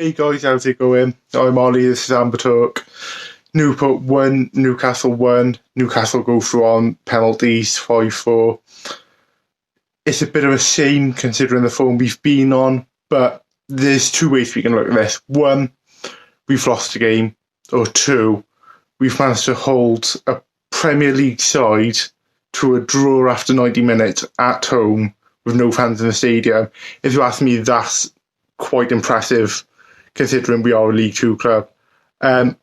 Hey guys, how's it going? I'm Ollie, this is Amber Talk. Newport won, Newcastle won. Newcastle go through on penalties, 5-4. It's a bit of a shame considering the form we've been on, but there's two ways we can look at this. One, we've lost a game, or two, we've managed to hold a Premier League side to a draw after 90 minutes at home with no fans in the stadium. If you ask me, that's quite impressive considering we are a League Two club. I'm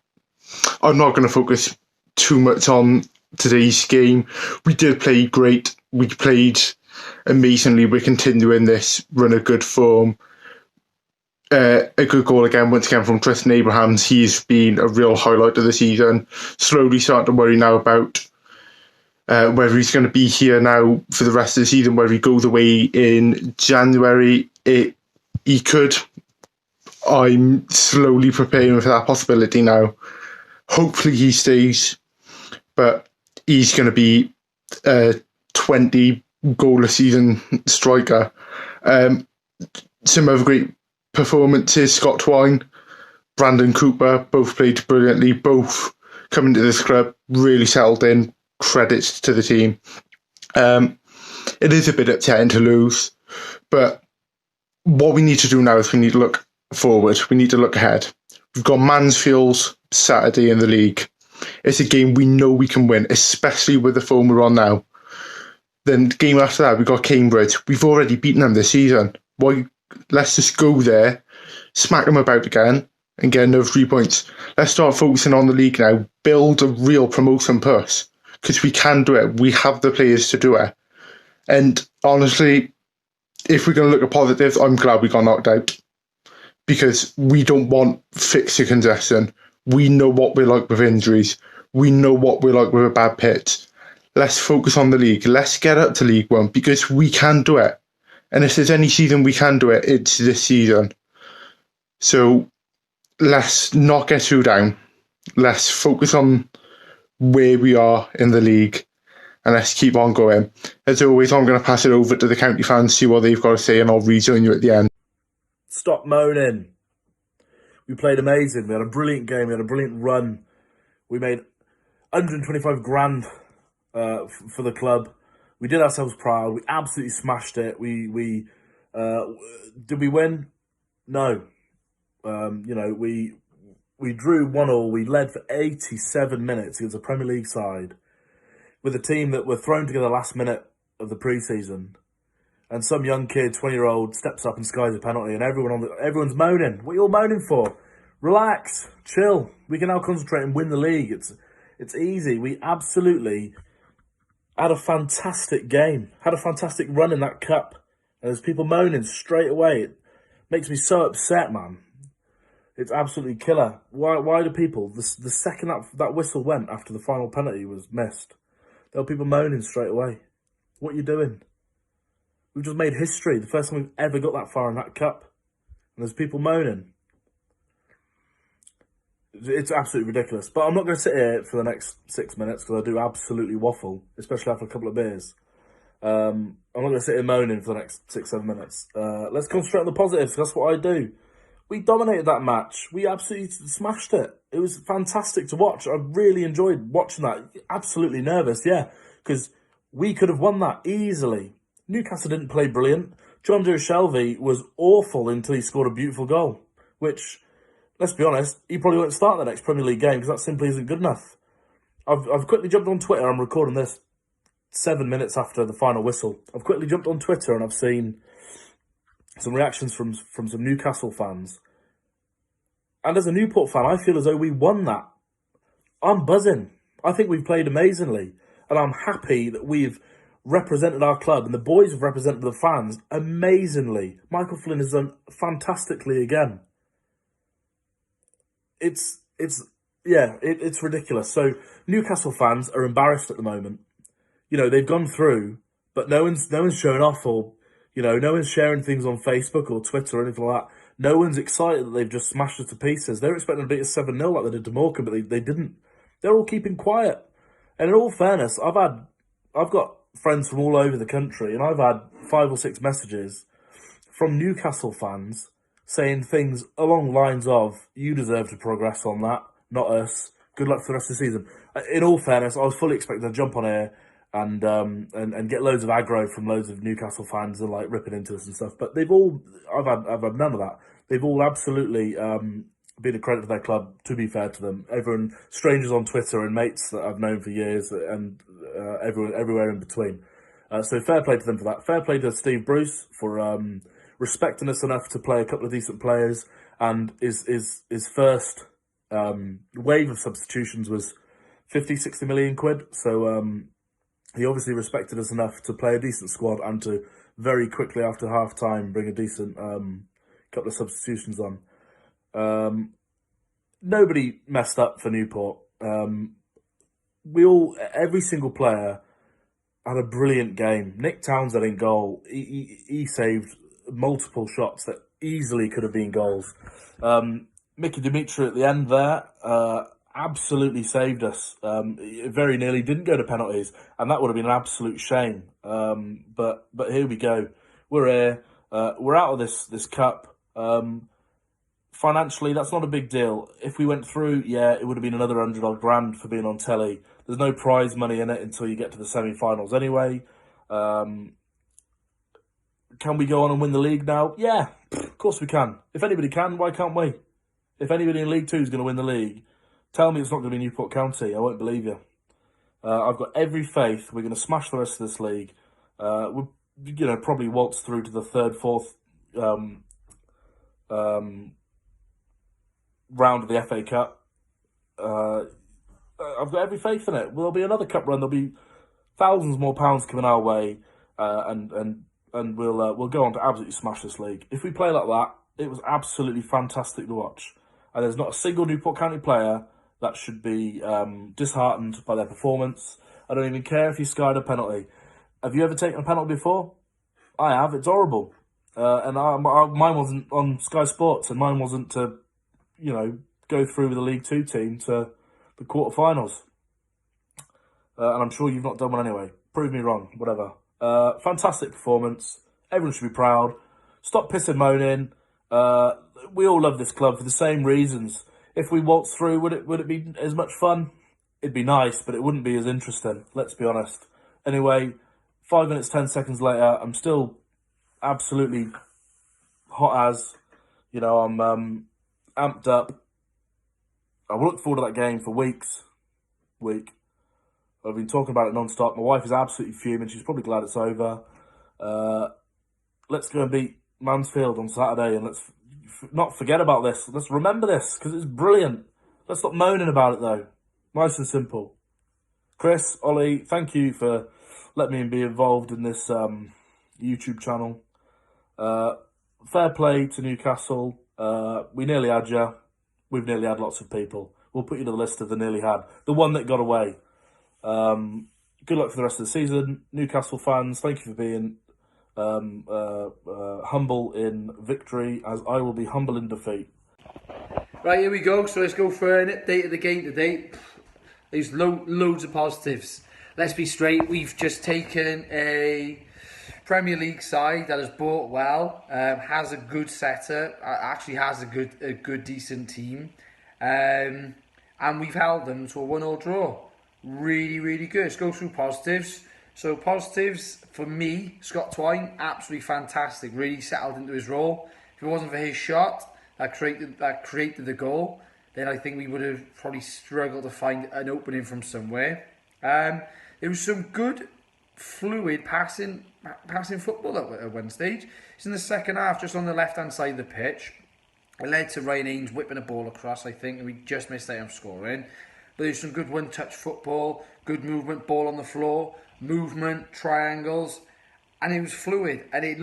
not going to focus too much on today's game. We did play great. We played amazingly. We're continuing this run of good form. A good goal again, once again, from Tristan Abrahams. He's been a real highlight of the season. Slowly starting to worry now about whether he's going to be here now for the rest of the season, whether he goes away in January. He could. I'm slowly preparing for that possibility now. Hopefully he stays, but he's going to be a 20 goal a season striker. Some other great performances: Scott Twine, Brandon Cooper, both played brilliantly, both coming to this club, really settled in. Credits to the team. It is a bit upsetting to lose, but what we need to do now is we need to look forward. We need to look ahead. We've got Mansfield Saturday in the league. It's a game we know we can win, especially with the form we're on now. Then the game after that, we've got Cambridge. We've already beaten them this season. Why? Let's just go there, smack them about again, and get another 3 points. Let's start focusing on the league now. Build a real promotion push, because we can do it. We have the players to do it. And honestly, if we're going to look at positives, I'm glad we got knocked out, because we don't want fixture congestion. We know what we're like with injuries. We know what we're like with a bad pitch. Let's focus on the league. Let's get up to League One, because we can do it. And if there's any season we can do it, it's this season. So let's not get too down. Let's focus on where we are in the league, and let's keep on going. As always, I'm going to pass it over to the county fans, see what they've got to say, and I'll rejoin you at the end. Stop moaning. We played amazing. We had a brilliant game. We had a brilliant run. We made 125 grand for the club. We did ourselves proud. We absolutely smashed it. We did we win? No. We drew 1-1. We led for 87 minutes against a Premier League side with a team that were thrown together last minute of the pre-season. And some young kid, 20-year-old, steps up and skies a penalty, and everyone's moaning. What are you all moaning for? Relax, chill. We can now concentrate and win the league. It's easy. We absolutely had a fantastic game, had a fantastic run in that cup. And there's people moaning straight away. It makes me so upset, man. It's absolutely killer. Why do people, the second that whistle went after the final penalty was missed, there were people moaning straight away. What are you doing? We've just made history. The first time we've ever got that far in that cup. And there's people moaning. It's absolutely ridiculous. But I'm not going to sit here for the next 6 minutes, because I do absolutely waffle, especially after a couple of beers. I'm not going to sit here moaning for the next 6-7 minutes. Let's concentrate on the positives. That's what I do. We dominated that match. We absolutely smashed it. It was fantastic to watch. I really enjoyed watching that. Absolutely nervous, yeah, because we could have won that easily. Newcastle didn't play brilliant. John Joe Shelvey was awful until he scored a beautiful goal, which, let's be honest, he probably won't start the next Premier League game, because that simply isn't good enough. I've quickly jumped on Twitter. I'm recording this 7 minutes after the final whistle. I've quickly jumped on Twitter and I've seen some reactions from some Newcastle fans. And as a Newport fan, I feel as though we won that. I'm buzzing. I think we've played amazingly. And I'm happy that we've represented our club, and the boys have represented the fans amazingly. Michael Flynn has done fantastically again. It's ridiculous. So Newcastle fans are embarrassed at the moment. You know, they've gone through, but no one's showing off, or, you know, no one's sharing things on Facebook or Twitter or anything like that. No one's excited that they've just smashed us to pieces. They're expecting to beat us 7-0 like they did to Morecambe, but they didn't. They're all keeping quiet. And in all fairness, I've got friends from all over the country, and I've had 5 or 6 messages from Newcastle fans saying things along the lines of, "You deserve to progress on that, not us. Good luck for the rest of the season." In all fairness, I was fully expecting to jump on here and get loads of aggro from loads of Newcastle fans and like ripping into us and stuff. But I've had none of that. They've all absolutely been a credit to their club. To be fair to them, everyone, strangers on Twitter and mates that I've known for years, and everyone everywhere in between. So fair play to them for that. Fair play to Steve Bruce for respecting us enough to play a couple of decent players, and his first wave of substitutions was 50, 60 million quid. So he obviously respected us enough to play a decent squad and to very quickly after half time bring a decent couple of substitutions on. Nobody messed up for Newport. Every single player had a brilliant game. Nick Townsend in goal. He saved multiple shots that easily could have been goals. Mickey Dimitri at the end there absolutely saved us. Very nearly didn't go to penalties, and that would have been an absolute shame. But here we go. We're here. We're out of this cup. Financially, that's not a big deal. If we went through, yeah, it would have been another 100 grand for being on telly. There's no prize money in it until you get to the semi-finals anyway. Can we go on and win the league now? Yeah, of course we can. If anybody can, why can't we? If anybody in League 2 is going to win the league, tell me it's not going to be Newport County. I won't believe you. I've got every faith we're going to smash the rest of this league. We'll, probably waltz through to the third, fourth round of the FA Cup. I've got every faith in it. There'll be another cup run. There'll be thousands more pounds coming our way, and we'll go on to absolutely smash this league. If we play like that, it was absolutely fantastic to watch. And there's not a single Newport County player that should be disheartened by their performance. I don't even care if you skied a penalty. Have you ever taken a penalty before? I have. It's horrible. And mine wasn't on Sky Sports, and mine wasn't to, go through with the League 2 team to the quarterfinals. And I'm sure you've not done one anyway. Prove me wrong, whatever. Fantastic performance. Everyone should be proud. Stop pissing moaning. We all love this club for the same reasons. If we waltz through, would it be as much fun? It'd be nice, but it wouldn't be as interesting. Let's be honest. Anyway, 5 minutes, 10 seconds later, I'm still absolutely hot as. I'm amped up. I will look forward to that game for weeks. I've been talking about it non-stop. My wife is absolutely fuming. She's probably glad it's over. Let's go and beat Mansfield on Saturday, and let's not forget about this. Let's remember this, because it's brilliant. Let's stop moaning about it, though. Nice and simple. Chris, Ollie, thank you for letting me be involved in this YouTube channel. Fair play to Newcastle. We nearly had you. We've nearly had lots of people. We'll put you to the list of the nearly had. The one that got away. Good luck for the rest of the season. Newcastle fans, thank you for being humble in victory, as I will be humble in defeat. Right, here we go. So let's go for an update of the game today. There's loads of positives. Let's be straight. We've just taken a Premier League side that has bought well, has a good setup, actually has a good decent team, and we've held them to a 1-1 draw. Really, really good. Let's go through positives. So positives for me, Scott Twine, absolutely fantastic. Really settled into his role. If it wasn't for his shot that created the goal, then I think we would have probably struggled to find an opening from somewhere. There was some good fluid passing football at one stage. It's in the second half, just on the left-hand side of the pitch. It led to Ryan Ames whipping a ball across, I think, and we just missed out on scoring. But there's some good one-touch football, good movement, ball on the floor, movement, triangles, and it was fluid. And we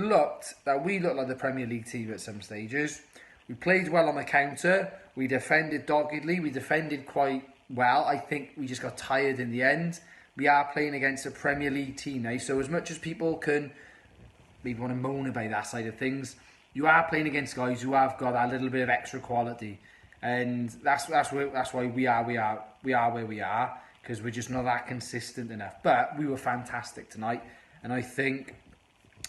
looked like the Premier League team at some stages. We played well on the counter. We defended doggedly. We defended quite well. I think we just got tired in the end. We are playing against a Premier League team now, so as much as people can maybe want to moan about that side of things, you are playing against guys who have got a little bit of extra quality, and that's why we are where we are, because we're just not that consistent enough. But we were fantastic tonight, and I think,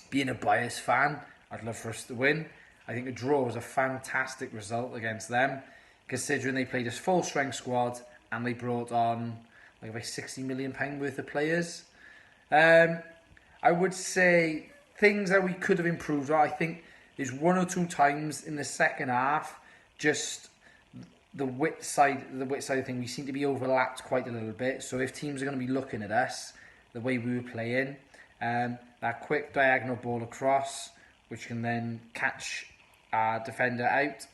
being a biased fan, I'd love for us to win. I think a draw was a fantastic result against them, considering they played a full strength squad and they brought on like about £60 million worth of players. I would say things that we could have improved on. I think there's one or two times in the second half, just the width side of the thing, we seem to be overlapped quite a little bit. So if teams are going to be looking at us the way we were playing, that quick diagonal ball across, which can then catch our defender out.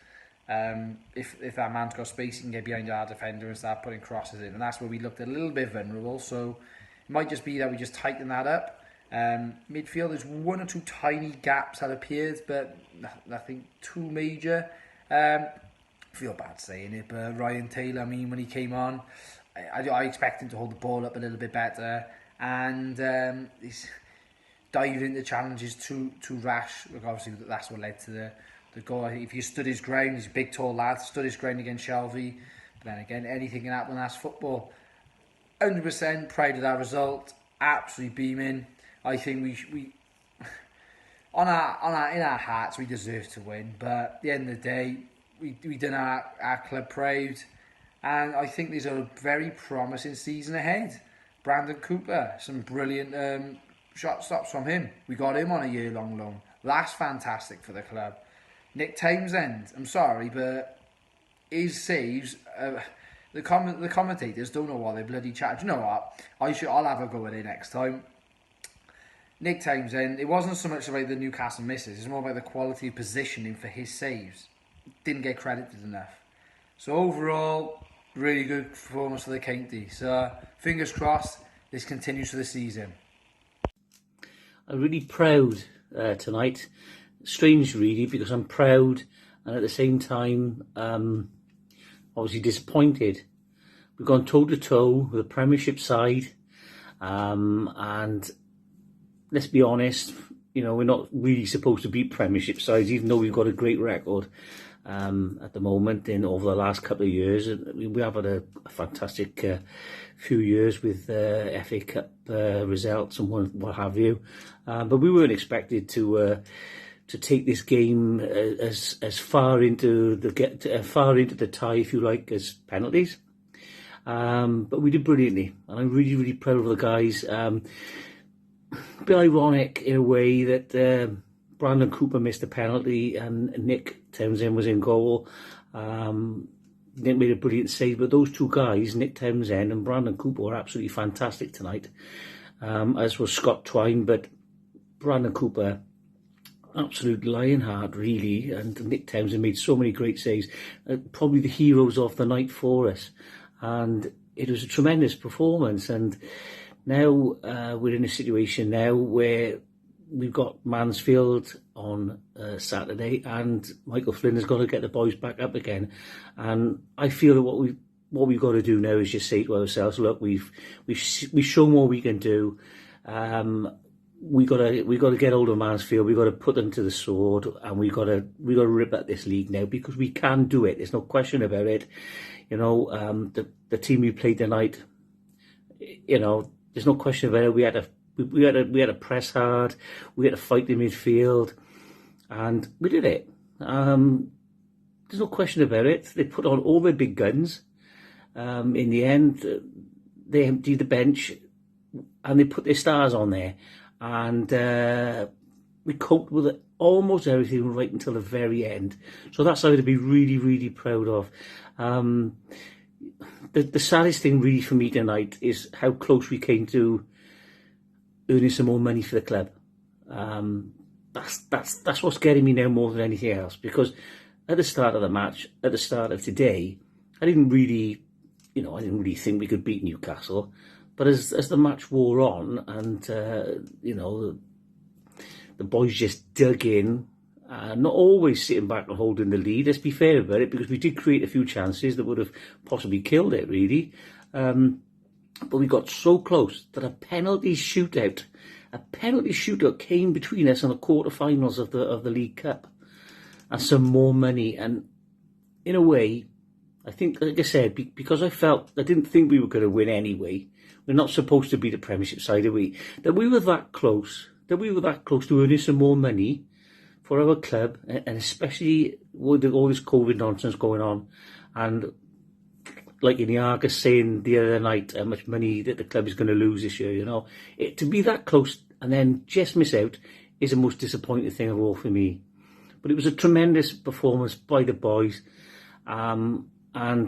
If that man's got space, he can get behind our defender and start putting crosses in, and that's where we looked a little bit vulnerable. So it might just be that we just tighten that up. Midfield, there's one or two tiny gaps that appeared, but nothing too major. I feel bad saying it, but Ryan Taylor, I mean, when he came on, I expect him to hold the ball up a little bit better, and he's dived into challenges too rash. Look, obviously that's what led to the goal. I think if he stood his ground, he's a big tall lad, stood his ground against Shelby, but then again, anything can happen, that's football. 100% proud of that result, absolutely beaming. I think we in our hearts we deserve to win, but at the end of the day, we done our club proud, and I think there's a very promising season ahead. Brandon Cooper, some brilliant shot stops from him. We got him on a year-long loan. That's fantastic for the club. Nick Townsend, I'm sorry, but his saves, the commentators don't know what they bloody chat. Do you know what? I'll have a go at it next time. Nick Townsend, it wasn't so much about the Newcastle misses, it's more about the quality of positioning for his saves. Didn't get credited enough. So overall, really good performance for the County. So fingers crossed, this continues for the season. I'm really proud tonight. Strange really, because I'm proud and at the same time obviously disappointed. We've gone toe to toe with a Premiership side, and let's be honest, we're not really supposed to beat Premiership sides, even though we've got a great record at the moment. Over the last couple of years, we have had a fantastic few years with FA Cup results and what have you, but we weren't expected to take this game as far into the tie, if you like, as penalties. But we did brilliantly, and I'm really, really proud of the guys. A bit ironic in a way that Brandon Cooper missed a penalty and Nick Townsend was in goal. Nick made a brilliant save, but those two guys, Nick Townsend and Brandon Cooper, were absolutely fantastic tonight, as was Scott Twine. But Brandon Cooper, absolute lionheart really, and Nick Townsend made so many great saves, probably the heroes of the night for us, and it was a tremendous performance. And now we're in a situation now where we've got Mansfield on Saturday, and Michael Flynn has got to get the boys back up again. And I feel that what we've got to do now is just say to ourselves, look, we've shown what we can do. We got to get hold of Mansfield. We got to put them to the sword, and we got to rip at this league now, because we can do it. There's no question about it. The team we played tonight, there's no question about it. We had to press hard. We had to fight the midfield, and we did it. There's no question about it. They put on all their big guns. In the end, they emptied the bench, and they put their stars on there. And we coped with it, almost everything right until the very end. So that's something to be really, really proud of. The saddest thing really for me tonight is how close we came to earning some more money for the club. That's what's getting me now more than anything else, because at the start of the match, at the start of today, I didn't really think we could beat Newcastle. But as the match wore on, and the boys just dug in, not always sitting back and holding the lead. Let's be fair about it, because we did create a few chances that would have possibly killed it, really. But we got so close that a penalty shootout came between us and the quarterfinals of the League Cup, and some more money. And in a way, I think, like I said, because I didn't think we were going to win anyway. We're not supposed to be the Premiership side, are we? That we were that close to earning some more money, for our club, and especially with all this COVID nonsense going on, and like in the Argus saying the other night how much money that the club is going to lose this year, to be that close and then just miss out is the most disappointing thing of all for me. But it was a tremendous performance by the boys, and I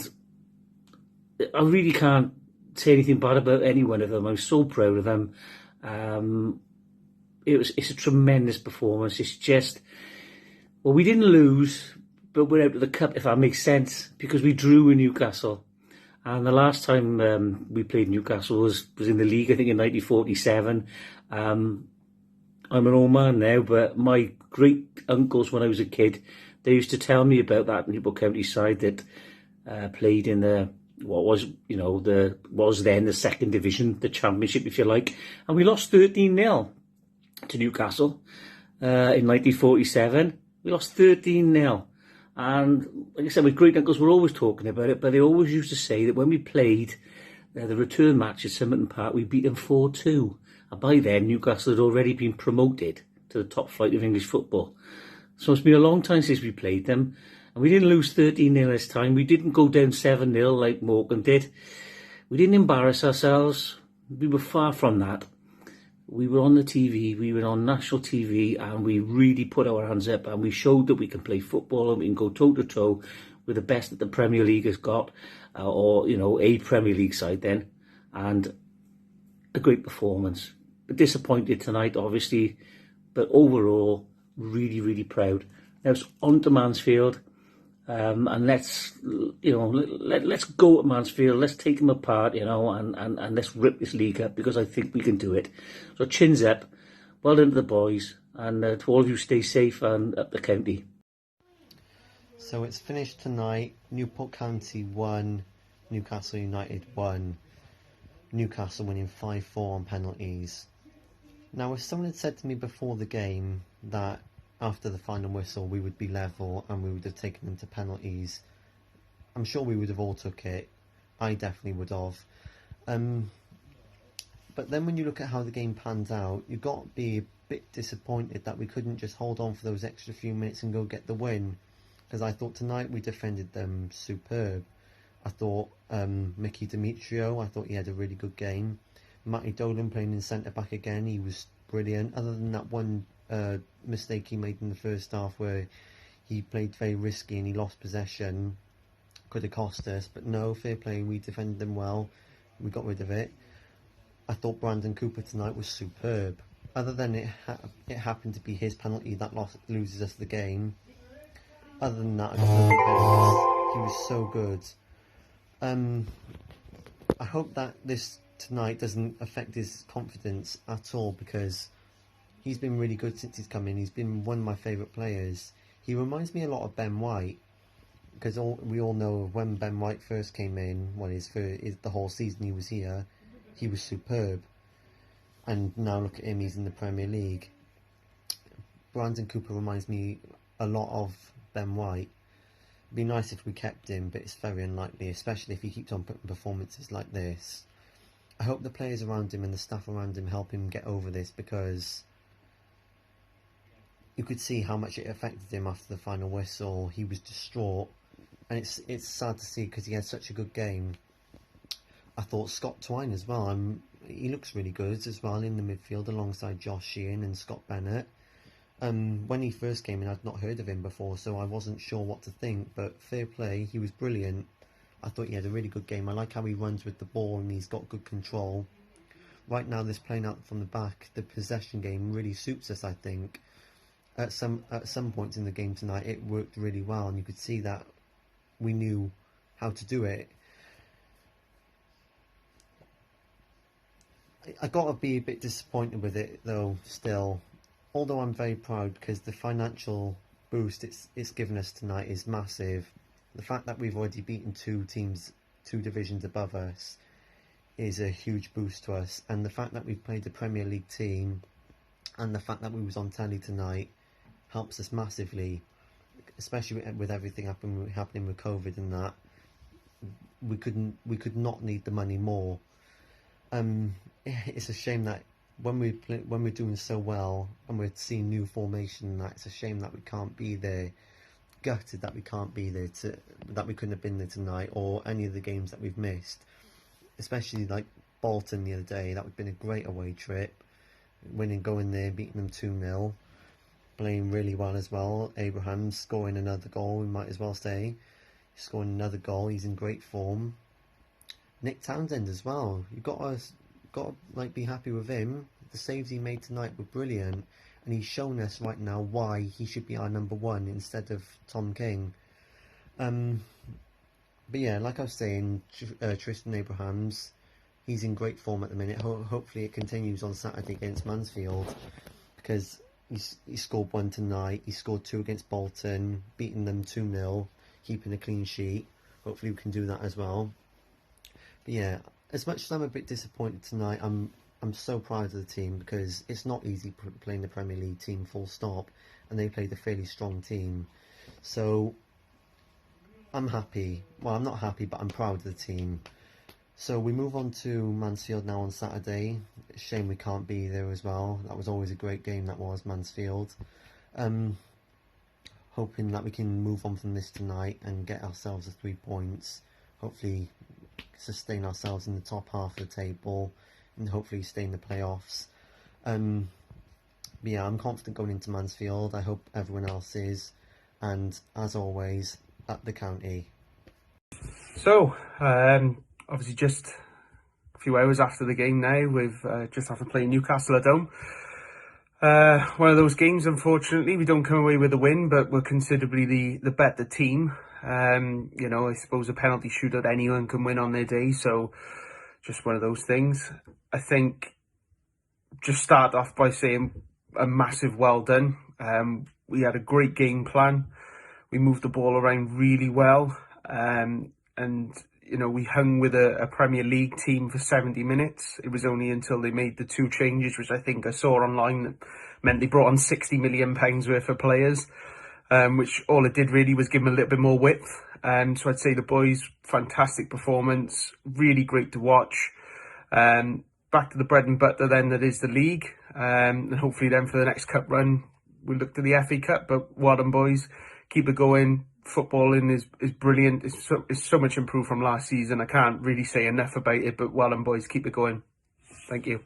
really can't say anything bad about any one of them. I'm so proud of them. It's a tremendous performance. It's just, well, we didn't lose, but we're out of the cup, if that makes sense, because we drew in Newcastle. And the last time we played Newcastle was in the league, I think in 1947. I'm an old man now, but my great uncles, when I was a kid, they used to tell me about that Newport County side that played in the was then the second division, the championship, if you like, and we lost 13-0 to Newcastle in 1947. We lost 13-0. And like I said, my great uncles were always talking about it, but they always used to say that when we played the return match at Somerton Park, we beat them 4-2. And by then, Newcastle had already been promoted to the top flight of English football. So it's been a long time since we played them. And we didn't lose 13-0 this time. We didn't go down 7-0 like Morgan did. We didn't embarrass ourselves. We were far from that. We were on the TV, we were on national TV, and we really put our hands up and we showed that we can play football and we can go toe-to-toe with the best that the Premier League has got, or a Premier League side then, and a great performance. But disappointed tonight, obviously, but overall, really, really proud. Now it's on to Mansfield, and let's go at Mansfield, let's take them apart, and let's rip this league up, because I think we can do it. So chins up, well done to the boys, and to all of you, stay safe and up the county. So it's finished tonight. Newport County 1, Newcastle United 1. Newcastle winning 5-4 on penalties. Now, if someone had said to me before the game that after the final whistle we would be level and we would have taken them to penalties, I'm sure we would have all took it. I definitely would have. But then when you look at how the game pans out, you've got to be a bit disappointed that we couldn't just hold on for those extra few minutes and go get the win. Because I thought tonight we defended them superb. I thought Mickey Demetrio, I thought he had a really good game. Matty Dolan playing in centre-back again, he was brilliant. Other than that one mistake he made in the first half where he played very risky and he lost possession, could have cost us. But no, fair play, we defended them well. We got rid of it. I thought Brandon Cooper tonight was superb. Other than it happened to be his penalty that loses us the game. Other than that, I got nothing else. He was so good. I hope that this tonight doesn't affect his confidence at all, because he's been really good since he's come in. He's been one of my favourite players. He reminds me a lot of Ben White, because we all know when Ben White first came in, the whole season he was here, he was superb. And now look at him, he's in the Premier League. Brandon Cooper reminds me a lot of Ben White. It'd be nice if we kept him, but it's very unlikely, especially if he keeps on putting performances like this. I hope the players around him and the staff around him help him get over this, because you could see how much it affected him after the final whistle. He was distraught, and it's sad to see because he had such a good game. I thought Scott Twine as well, he looks really good as well in the midfield alongside Josh Sheehan and Scott Bennett. When he first came in, I'd not heard of him before, so I wasn't sure what to think, but fair play, he was brilliant. I thought he had a really good game. I like how he runs with the ball and he's got good control. Right now, this playing out from the back, the possession game really suits us, I think. At some points in the game tonight, it worked really well, and you could see that we knew how to do it. I got to be a bit disappointed with it, though, still. Although I'm very proud, because the financial boost it's given us tonight is massive. The fact that we've already beaten two teams, 2 divisions above us, is a huge boost to us. And the fact that we've played a Premier League team, and the fact that we was on telly tonight, helps us massively. Especially with everything happening with COVID and that, we could not need the money more. It's a shame that when we're doing so well and we're seeing new formation, that it's a shame that we can't be there. Gutted that we can't be there, that we couldn't have been there tonight, or any of the games that we've missed, especially like Bolton the other day. That would have been a great away trip, going there, beating them 2-0, playing really well as well. Abraham scoring another goal, we might as well say, scoring another goal. He's in great form. Nick Townsend as well. You've got to like be happy with him. The saves he made tonight were brilliant, and he's shown us right now why he should be our number one instead of Tom King. But yeah, like I was saying, Tristan Abrahams, he's in great form at the minute. Hopefully it continues on Saturday against Mansfield, because he scored 1 tonight. He scored 2 against Bolton, beating them 2-0, keeping a clean sheet. Hopefully we can do that as well. But yeah, as much as I'm a bit disappointed tonight, I'm so proud of the team, because it's not easy playing the Premier League team full stop, and they played a fairly strong team. So I'm happy. Well, I'm not happy, but I'm proud of the team. So we move on to Mansfield now on Saturday. Shame we can't be there as well. That was always a great game, that was, Mansfield. Hoping that we can move on from this tonight and get ourselves the 3 points. Hopefully sustain ourselves in the top half of the table, and hopefully stay in the playoffs. But yeah, I'm confident going into Mansfield. I hope everyone else is. And as always, up the county. So, obviously just a few hours after the game now, we've just after playing Newcastle at home. One of those games, unfortunately, we don't come away with a win, but we're considerably the better team. You know, I suppose a penalty shootout, anyone can win on their day, so just one of those things. I think just start off by saying a massive well done. We had a great game plan. We moved the ball around really well, and you know, we hung with a Premier League team for 70 minutes. It was only until they made the 2 changes, which I think I saw online, that meant they brought on £60 million worth of players, which all it did really was give them a little bit more width. So I'd say the boys, fantastic performance, really great to watch. Back to the bread and butter then, that is the league, and hopefully then for the next cup run we'll look to the FA Cup. But well done, boys, keep it going. Footballing is brilliant. It's so much improved from last season. I can't really say enough about it, but well done, boys, keep it going. Thank you.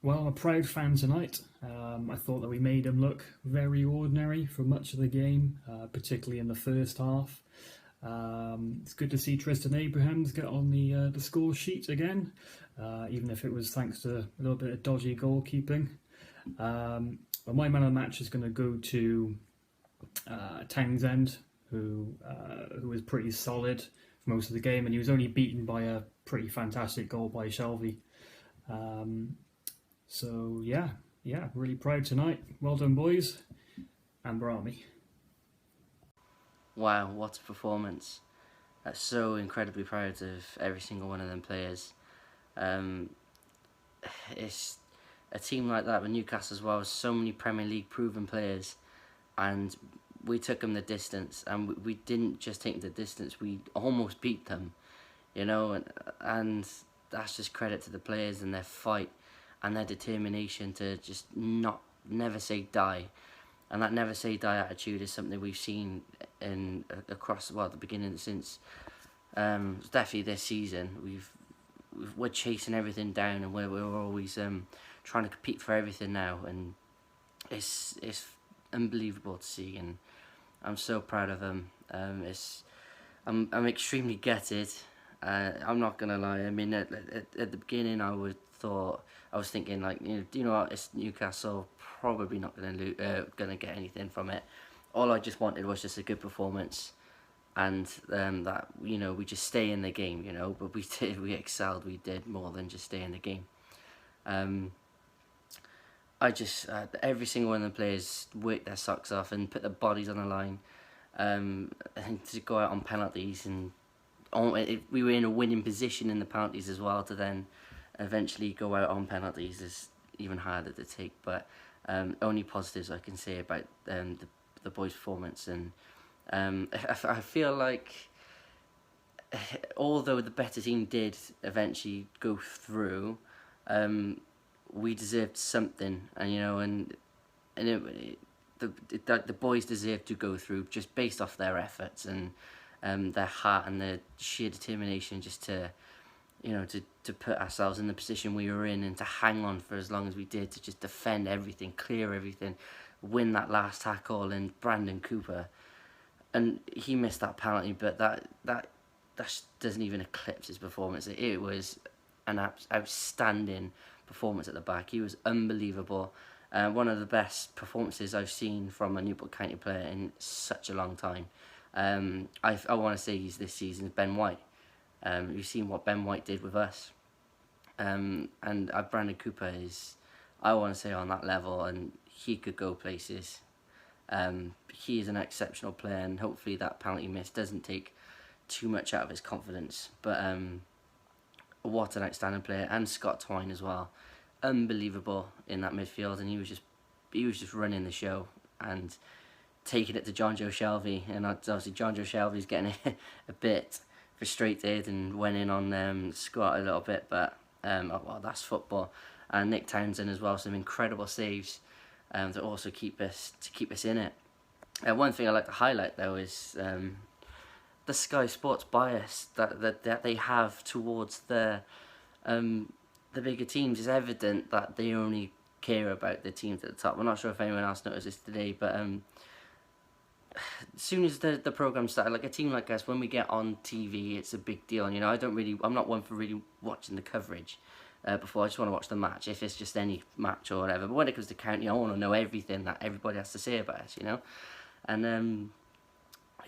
Well, I'm a proud fan tonight. I thought that we made them look very ordinary for much of the game, particularly in the first half. It's good to see Tristan Abrahams get on the score sheet again, even if it was thanks to a little bit of dodgy goalkeeping. But my man of the match is going to go to Townsend, who was pretty solid for most of the game, and he was only beaten by a pretty fantastic goal by Shelby. So yeah, really proud tonight. Well done, boys. Amber Army. Wow, what a performance. That's so incredibly proud of every single one of them players. It's a team like that with Newcastle as well, with so many Premier League proven players, and we took them the distance, and we didn't just take them the distance, we almost beat them, you know, and that's just credit to the players and their fight and their determination to just never say die. And that never say die attitude is something we've seen across the beginning since definitely this season. We're chasing everything down, and we're always trying to compete for everything now, and it's unbelievable to see, and I'm so proud of them. I'm extremely gutted. I'm not gonna lie. I mean, at the beginning, I was thinking, like, you know what, it's Newcastle, probably not gonna get anything from it. All I just wanted was just a good performance, and that, you know, we just stay in the game, you know. But we did, we excelled. We did more than just stay in the game. I just every single one of the players worked their socks off and put their bodies on the line, and to go out on penalties, and we were in a winning position in the penalties as well, to then eventually go out on penalties is even harder to take. But only positives I can say about the boys' performance, and I feel like although the better team did eventually go through, we deserved something, and the boys deserve to go through just based off their efforts and their heart and their sheer determination just to put ourselves in the position we were in and to hang on for as long as we did, to just defend everything, clear everything, win that last tackle. And Brandon Cooper, and he missed that penalty, but that doesn't even eclipse his performance. It was an outstanding performance at the back. He was unbelievable. One of the best performances I've seen from a Newport County player in such a long time. I want to say he's this season's Ben White. You've seen what Ben White did with us. And Brandon Cooper is, I want to say, on that level, and he could go places. He is an exceptional player, and hopefully that penalty miss doesn't take too much out of his confidence. But what an outstanding player. And Scott Twine as well. Unbelievable in that midfield, and he was just running the show and taking it to John Joe Shelby. And obviously John Joe Shelby's getting a bit frustrated and went in on Scott a little bit, but well, that's football. And Nick Townsend as well, some incredible saves to also keep us in it. One thing I like to highlight though is the Sky Sports bias that they have towards the bigger teams. Is evident that they only care about the teams at the top. I'm not sure if anyone else noticed this today, but as soon as the program started, like a team like us, when we get on TV, it's a big deal. And I'm not one for really watching the coverage before. I just want to watch the match, if it's just any match or whatever. But when it comes to county, I want to know everything that everybody has to say about us, And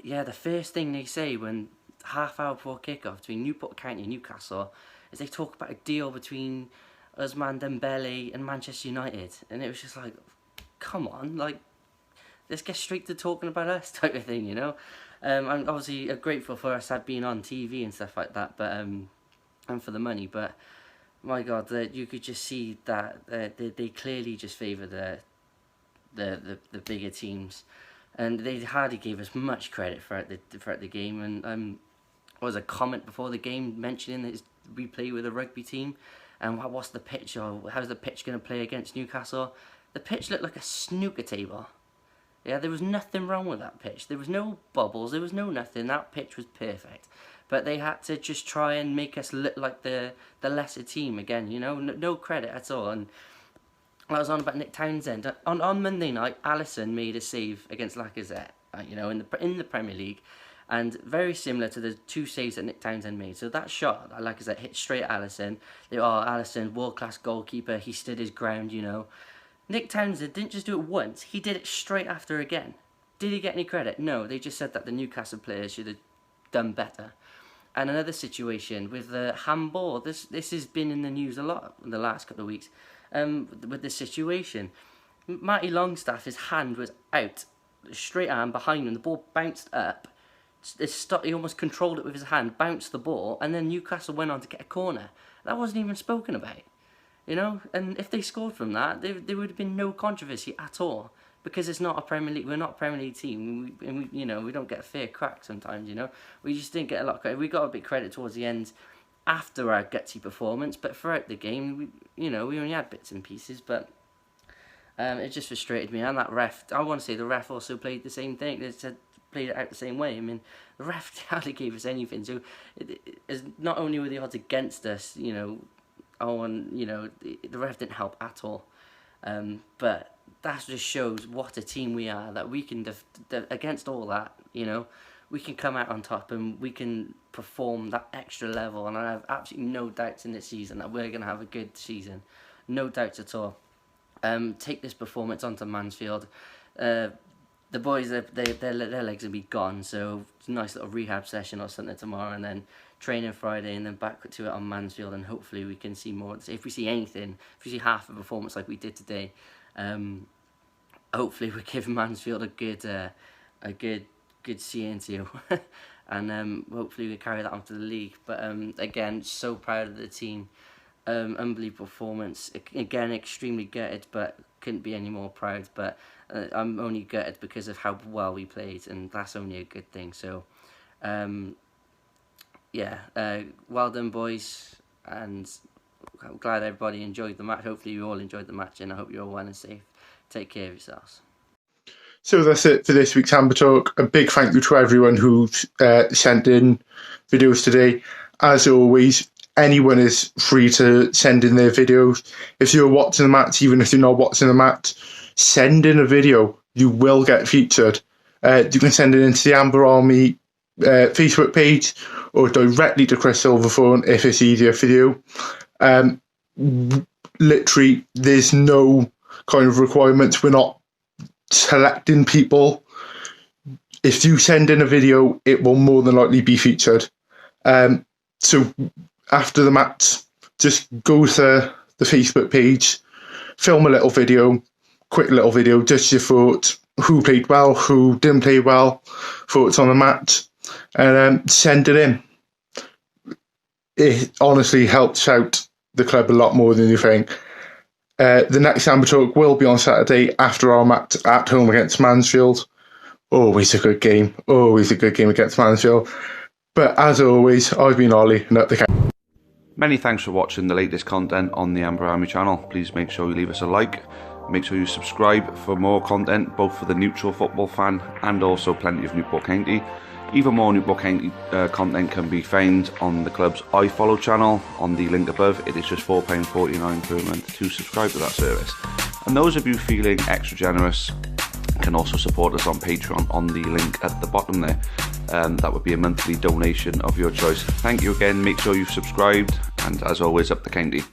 the first thing they say when half hour before kickoff between Newport County and Newcastle is they talk about a deal between Ousmane Dembele and Manchester United, and it was just like, come on, like, let's get straight to talking about us type of thing, I'm obviously grateful for us being on TV and stuff like that, but and for the money, but my God, you could just see that they clearly just favour the bigger teams, and they hardly gave us much credit throughout the game. And there was a comment before the game mentioning that we play with a rugby team, and what's the pitch, or how's the pitch going to play against Newcastle? The pitch looked like a snooker table. Yeah, there was nothing wrong with that pitch. There was no bubbles. There was no nothing. That pitch was perfect. But they had to just try and make us look like the lesser team again, no credit at all. And I was on about Nick Townsend. On Monday night, Alisson made a save against Lacazette, in the Premier League. And very similar to the two saves that Nick Townsend made. So that shot that Lacazette hit straight at Alisson. Alisson, world-class goalkeeper. He stood his ground, Nick Townsend didn't just do it once, he did it straight after again. Did he get any credit? No, they just said that the Newcastle players should have done better. And another situation with the handball, this has been in the news a lot in the last couple of weeks, with this situation. Matty Longstaff, his hand was out, straight arm behind him, the ball bounced up, he almost controlled it with his hand, bounced the ball, and then Newcastle went on to get a corner. That wasn't even spoken about. And if they scored from that, there would have been no controversy at all, because it's not a Premier League. We're not a Premier League team, we don't get a fair crack sometimes. We just didn't get a lot of credit. We got a bit credit towards the end after our gutsy performance, but throughout the game, we only had bits and pieces. But it just frustrated me. And that ref, I want to say the ref also played the same thing. They said played it out the same way. I mean, the ref hardly gave us anything. So not only were the odds against us, the ref didn't help at all. But that just shows what a team we are, that we can, against all that, we can come out on top and we can perform that extra level. And I have absolutely no doubts in this season that we're going to have a good season. No doubts at all. Take this performance onto Mansfield. The boys, their legs will be gone, so it's a nice little rehab session or something tomorrow, and then training Friday, and then back to it on Mansfield, and hopefully we can see more. If we see anything, if we see half a performance like we did today, hopefully we're giving Mansfield a good see into, and hopefully we carry that on to the league. But again, so proud of the team. Unbelievable performance. Again, extremely gutted, but couldn't be any more proud. But I'm only gutted because of how well we played, and that's only a good thing. So, well done, boys, and I'm glad everybody enjoyed the match. Hopefully you all enjoyed the match, and I hope you're all well and safe. Take care of yourselves. So that's it for this week's Amber Talk. A big thank you to everyone who sent in videos today. As always, anyone is free to send in their videos. If you're watching the match, even if you're not watching the match, send in a video. You will get featured. You can send it into the Amber Army Facebook page or directly to Chris Silverthorne if it's easier for you. Literally, there's no kind of requirements. We're not selecting people. If you send in a video, it will more than likely be featured. So after the match, just go to the Facebook page, film a little video, quick little video, just your thoughts, who played well, who didn't play well, thoughts on the match, and send it in. It honestly helps out the club a lot more than you think. The next Amber Talk will be on Saturday after our match at home against Mansfield. Always a good game. Always a good game against Mansfield. But as always, I've been Ollie, and up the count. Many thanks for watching the latest content on the Amber Army channel. Please make sure you leave us a like. Make sure you subscribe for more content, both for the neutral football fan and also plenty of Newport County. Even more Newport County content can be found on the club's iFollow channel on the link above. It is just £4.49 per month to subscribe to that service. And those of you feeling extra generous can also support us on Patreon on the link at the bottom there. That would be a monthly donation of your choice. Thank you again, make sure you've subscribed, and as always, up the county.